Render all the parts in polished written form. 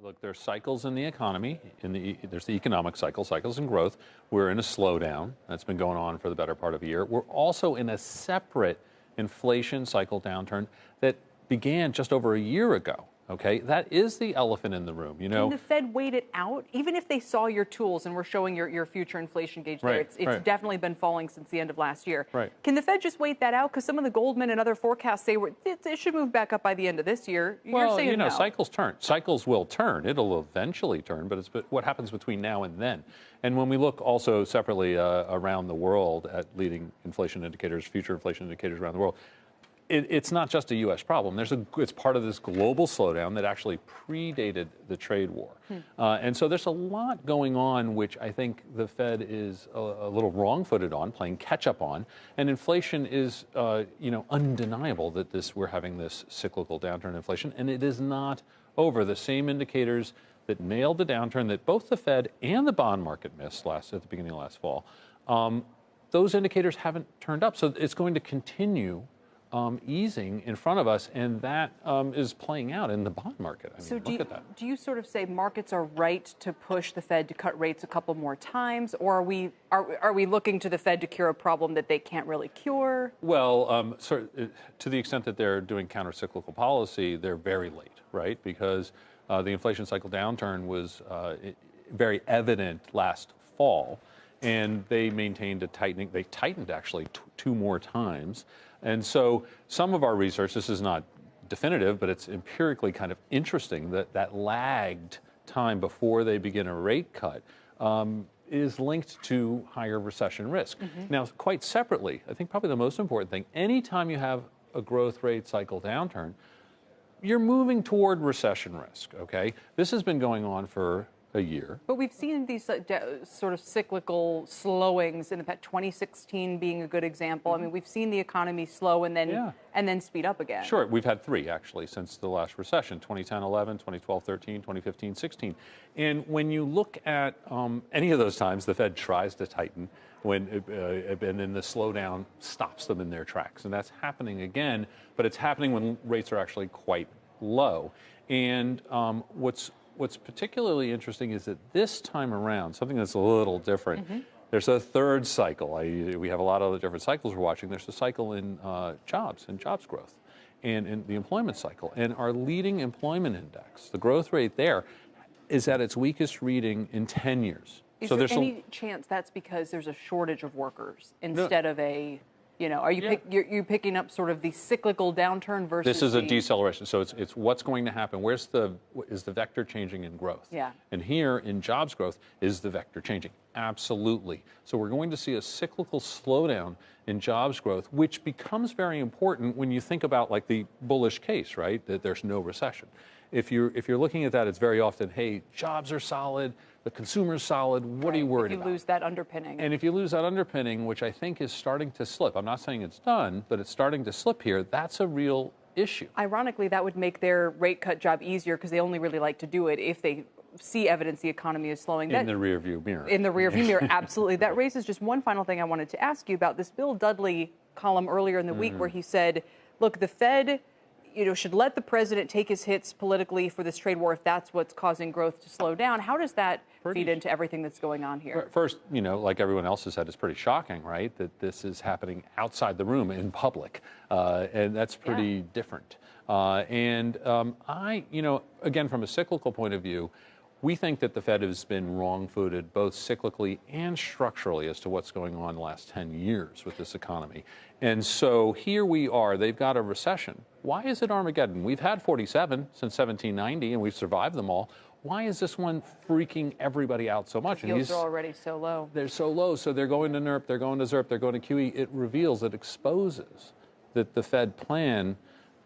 Look, there's cycles in the economy. There's the economic cycle, cycles in growth. We're in a slowdown. That's been going on for the better part of a year. We're also in a separate inflation cycle downturn that began just over a year ago. Okay, that is the elephant in the room. You know, can the Fed wait it out, even if they saw your tools and we're showing your future inflation gauge there? It's definitely been falling since the end of last year. Right. Can the Fed just wait that out? Because some of the Goldman and other forecasts say it should move back up by the end of this year. Well, You're saying no. cycles turn. Cycles will turn. It'll eventually turn, but it's what happens between now and then. And when we look also separately around the world at leading inflation indicators, future inflation indicators around the world, it's not just a U.S. problem. It's part of this global slowdown that actually predated the trade war. And so there's a lot going on, which I think the Fed is a little wrong-footed on, playing catch-up on. And inflation is, undeniable that we're having this cyclical downturn in inflation, and it is not over. The same indicators that nailed the downturn that both the Fed and the bond market missed at the beginning of last fall, those indicators haven't turned up. So it's going to continue easing in front of us, and that is playing out in the bond market. I mean, look at that. Do you sort of say markets are right to push the Fed to cut rates a couple more times, or are we looking to the Fed to cure a problem that they can't really cure? Well, to the extent that they're doing countercyclical policy, they're very late, right? Because the inflation cycle downturn was very evident last fall, and they maintained a tightening. They tightened actually two more times. And so some of our research, this is not definitive, but it's empirically kind of interesting that lagged time before they begin a rate cut is linked to higher recession risk. Now, quite separately, I think probably the most important thing, anytime you have a growth rate cycle downturn, you're moving toward recession risk, okay? This has been going on for a year. But we've seen these sort of cyclical slowings in the past, 2016 being a good example. I mean, we've seen the economy slow and then speed up again. Sure, we've had three actually since the last recession, 2010-11, 2012-13, 2015-16. And when you look at any of those times, the Fed tries to tighten and then the slowdown stops them in their tracks. And that's happening again, but it's happening when rates are actually quite low. And What's particularly interesting is that this time around, something that's a little different, there's a third cycle. We have a lot of other different cycles we're watching. There's a cycle in jobs and jobs growth and in the employment cycle. And our leading employment index, the growth rate there, is at its weakest reading in 10 years. Is there any chance that's because there's a shortage of workers instead of a... are you picking up sort of the cyclical downturn versus this is a deceleration? So it's what's going to happen. Is the vector changing in growth? Yeah. And here in jobs growth, is the vector changing? Absolutely. So we're going to see a cyclical slowdown in jobs growth, which becomes very important when you think about like the bullish case, right? That there's no recession. If you're looking at that, it's very often, hey, jobs are solid, the consumer's solid, what are you worried about? If you lose that underpinning. And if you lose that underpinning, which I think is starting to slip, I'm not saying it's done, but it's starting to slip here, that's a real issue. Ironically, that would make their rate cut job easier because they only really like to do it if they see evidence the economy is slowing. In the rearview mirror. In the rearview mirror, absolutely. That raises just one final thing I wanted to ask you about. This Bill Dudley column earlier in the week where he said, look, the Fed should let the president take his hits politically for this trade war if that's what's causing growth to slow down. How does that feed into everything that's going on here? First, like everyone else has said, it's pretty shocking, right, that this is happening outside the room in public, and that's pretty different. Again, from a cyclical point of view, we think that the Fed has been wrong-footed both cyclically and structurally as to what's going on the last 10 years with this economy. And so here we are. They've got a recession. Why is it Armageddon? We've had 47 since 1790, and we've survived them all. Why is this one freaking everybody out so much? Yields are already so low. They're so low, so they're going to NERP, they're going to ZERP, they're going to QE. It reveals, it exposes that the Fed plan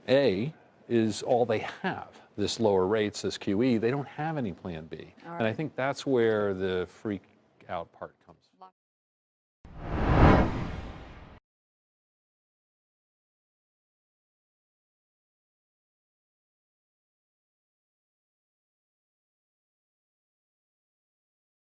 A is all they have. This lower rates, this QE, they don't have any plan B. And I think that's where the freak out part